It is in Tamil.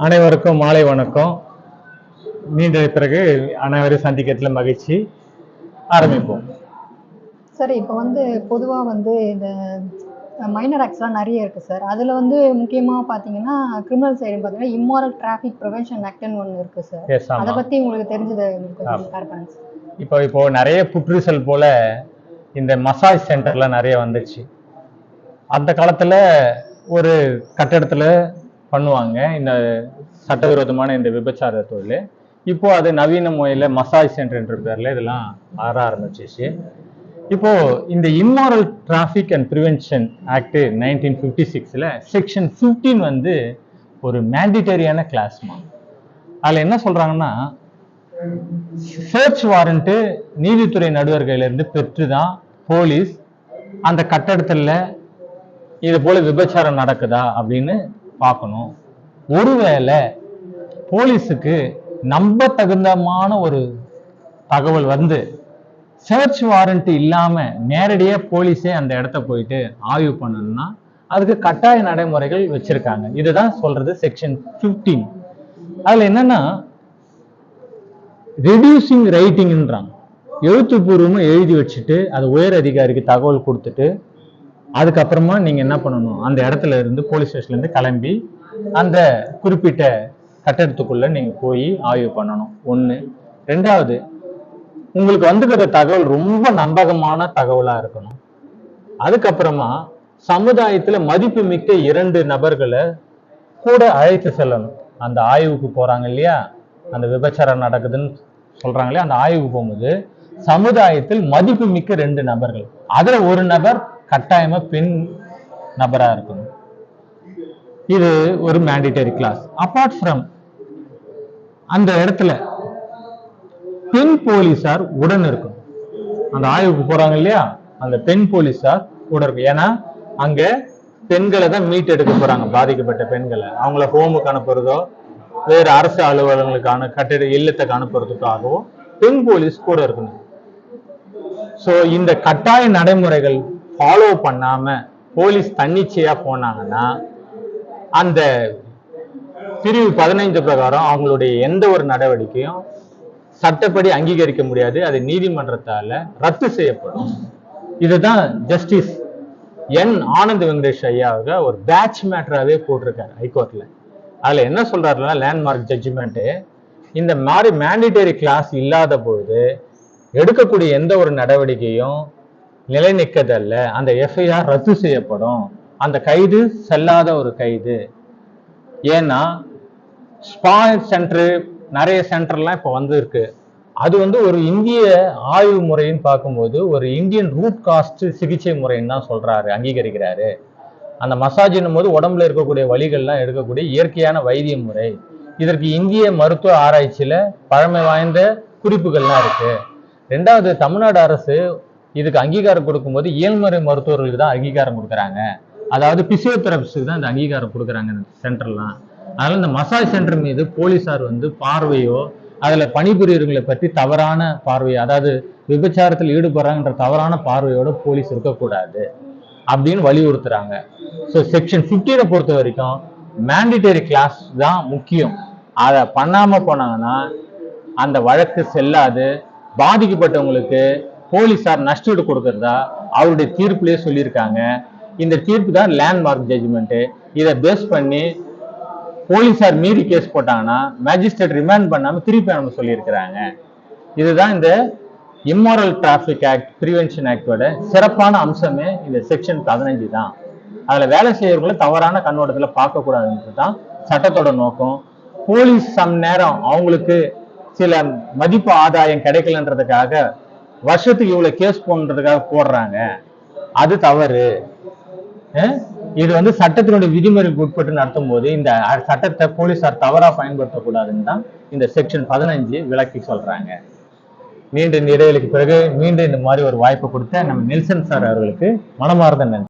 அனைவருக்கும் மாலை வணக்கம். நீண்ட பிறகு அனைவரையும் சந்திக்கிறதுல மகிழ்ச்சி. ஆரம்பிப்போம். சார், இப்போ பொதுவாக இந்த மைனர் ஆக்ட்ஸ்லாம் நிறைய இருக்குது சார். அதில் முக்கியமாக பார்த்தீங்கன்னா கிரிமினல் சைடு பார்த்தீங்கன்னா இம்மாரல் டிராஃபிக் ப்ரிவென்ஷன் ஆக்ட்னு ஒன்று இருக்குது சார். அதை பற்றி உங்களுக்கு தெரிஞ்சதை கொஞ்சம் ஷேர் பண்ணுங்க சார். இப்போ நிறைய புற்றுசல் போல இந்த மசாஜ் சென்டர்லாம் நிறைய வந்துச்சு. அந்த காலத்தில் ஒரு கட்டடத்தில் பண்ணுவாங்க இந்த சட்டவிரோதமான இந்த விபச்சார தொழில். இப்போ அது நவீன முறையில் மசாஜ் சென்டர் என்ற பேரில் இதெல்லாம் ஆற ஆரம்பிச்சிச்சு. இப்போ இந்த immoral traffic and prevention act 1956 section 15 ஒரு மேண்டிட்டரியான கிளாஸ்மா. அதில் என்ன சொல்றாங்கன்னா, சர்ச் வாரண்ட்டு நீதித்துறை நடுவர்களிலிருந்து பெற்று தான் போலீஸ் அந்த கட்டடத்தில் இது போல விபச்சாரம் நடக்குதா அப்படின்னு பார்க்கணும். ஒருவேளை போலீஸுக்கு நம்ப தகுந்தமான ஒரு தகவல் சர்ச் வாரண்ட் இல்லாம நேரடியா போலீஸே அந்த இடத்த போயிட்டு ஆய்வு பண்ணணும்னா அதுக்கு கட்டாய நடைமுறைகள் வச்சிருக்காங்க. இதுதான் சொல்றது செக்ஷன் 15. அதுல என்னன்னா, ரெடியூசிங் ரைட்டிங்ன்றாங்க. எழுத்துப்பூர்வமா எழுதி வச்சுட்டு அது உயர் அதிகாரிக்கு தகவல் கொடுத்துட்டு அதுக்கப்புறமா நீங்க என்ன பண்ணணும், அந்த இடத்துல இருந்து போலீஸ் ஸ்டேஷன்ல இருந்து கிளம்பி அந்த குறிப்பிட்ட கட்டடத்துக்குள்ள நீங்க போய் ஆய்வு பண்ணணும். ஒண்ணு. ரெண்டாவது, உங்களுக்கு வந்துக்கிற தகவல் ரொம்ப நம்பகமான தகவலா இருக்கணும். அதுக்கப்புறமா சமுதாயத்துல மதிப்பு மிக்க 2 நபர்களை கூட அழைத்து செல்லணும். அந்த ஆய்வுக்கு போறாங்க இல்லையா, அந்த விபச்சாரம் நடக்குதுன்னு சொல்றாங்க இல்லையா, அந்த ஆய்வுக்கு போகும்போது சமுதாயத்தில் மதிப்பு மிக்க 2 நபர்கள், அதுல ஒரு நபர் கட்டாயமா பெண் நபரா இருக்கணும். இது ஒரு மேண்டிட்டரி கிளாஸ். அபார்ட் ஃப்ரம் அந்த இடத்துல பெண் போலீசார் உடன் இருக்கணும். அந்த ஆய்வுக்கு போறாங்க இல்லையா, அந்த பெண் போலீசார் கூட இருக்கும். ஏன்னா அங்க பெண்களை தான் மீட் எடுக்க போறாங்க. பாதிக்கப்பட்ட பெண்களை அவங்கள ஹோமுக்கு அனுப்புறதோ வேறு அரசு அலுவலகங்களுக்கான கட்டிட இல்லத்துக்கு அனுப்புறதுக்காகவோ பெண் போலீஸ் கூட இருக்கணும். சோ இந்த கட்டாய நடைமுறைகள் ஃபாலோ பண்ணாம போலீஸ் தன்னிச்சையா போனாங்கன்னா அந்த பிரிவு 15 பிரகாரம் அவங்களுடைய எந்த ஒரு நடவடிக்கையும் சட்டப்படி அங்கீகரிக்க முடியாது. அது நீதிமன்றத்தால ரத்து செய்யப்படும். இதுதான் ஜஸ்டிஸ் என் ஆனந்த் வெங்கடேஷ் ஐயாவுக்கு ஒரு பேட்ச் மேட்டராகவே போட்டிருக்காரு ஹைகோர்ட்ல. அதுல என்ன சொல்றாருன்னா, லேண்ட்மார்க் ஜட்ஜ்மெண்ட், இந்த மாதிரி மேண்டிட்டரி கிளாஸ் இல்லாத பொழுது எடுக்கக்கூடிய எந்த ஒரு நடவடிக்கையும் நிலைநிற்கதல்ல, அந்த எஃப்ஐஆர் ரத்து செய்யப்படும். அந்த கைது செல்லாத ஒரு கைது. ஏன்னா ஸ்பாய் சென்டர் நிறைய சென்டர்லாம் இப்போ இருக்கு. அது ஒரு இந்திய ஆய்வு முறைன்னு பார்க்கும்போது ஒரு இந்தியன் ரூட் காஸ்ட் சிகிச்சை முறைன்னு தான் சொல்றாரு, அங்கீகரிக்கிறாரு. அந்த மசாஜின் போது உடம்புல இருக்கக்கூடிய வலிகள்லாம் எடுக்கக்கூடிய இயற்கையான வைத்திய முறை. இதற்கு இந்திய மருத்துவ ஆராய்ச்சியில பழமை வாய்ந்த குறிப்புகள்லாம் இருக்கு. ரெண்டாவது, தமிழ்நாடு அரசு இதுக்கு அங்கீகாரம் கொடுக்கும்போது இயல்முறை மருத்துவர்களுக்கு தான் அங்கீகாரம் கொடுக்குறாங்க. அதாவது பிசியோதெரபிஸ்டுக்கு தான் இந்த அங்கீகாரம் கொடுக்குறாங்க இந்த சென்டர்லாம். அதனால இந்த மசாஜ் சென்டர் மீது போலீசார் பார்வையோ அதுல பணிபுரியவர்களை பற்றி தவறான பார்வையோ, அதாவது விபச்சாரத்தில் ஈடுபடுறாங்கன்ற தவறான பார்வையோட போலீஸ் இருக்கக்கூடாது அப்படின்னு வலியுறுத்துறாங்க. ஸோ செக்ஷன் 15 பொறுத்த வரைக்கும் மேண்டிட்டரி கிளாஸ் தான் முக்கியம். அதை பண்ணாம போனாங்கன்னா அந்த வழக்கு செல்லாது. பாதிக்கப்பட்டவங்களுக்கு போலீசார் நஷ்டஈடு கொடுக்கறதா அவருடைய தீர்ப்புலயே சொல்லியிருக்காங்க. இந்த தீர்ப்பு தான் லேண்ட்மார்க் ஜட்ஜ்மெண்ட். இதை பேஸ் பண்ணி போலீசார் மீறி கேஸ் போட்டாங்கன்னா மேஜிஸ்ட்ரேட் ரிமாண்ட் பண்ணாம திருப்பி நம்ம சொல்லியிருக்கிறாங்க. இதுதான் இந்த இம்மாரல் டிராஃபிக் ஆக்ட் பிரிவென்ஷன் ஆக்டோட சிறப்பான அம்சமே இந்த செக்ஷன் 15 தான். அதுல வேலை செய்யறவங்களை தவறான கண்ணோட்டத்துல பார்க்க கூடாதுன்றது தான் சட்டத்தோட நோக்கம். போலீஸ் சம் நேரம் அவங்களுக்கு சில மதிப்பு ஆதாயம் கிடைக்கலன்றதுக்காக வருஷத்துக்கு இவ்வளவு கேஸ் போன்றதுக்காக போடுறாங்க, அது தவறு. இது சட்டத்தினுடைய விதிமுறைக்கு உட்பட்டு நடத்தும் போது இந்த சட்டத்தை போலீசார் தவறா பயன்படுத்தக்கூடாதுன்னு தான் இந்த செக்ஷன் 15 விளக்கி சொல்றாங்க. மீண்டும் இடைவெளிக்கு பிறகு மீண்டும் இந்த மாதிரி ஒரு வாய்ப்பு கொடுத்த நம்ம நெல்சன் சார் அவர்களுக்கு மனமார்ந்த நன்றி.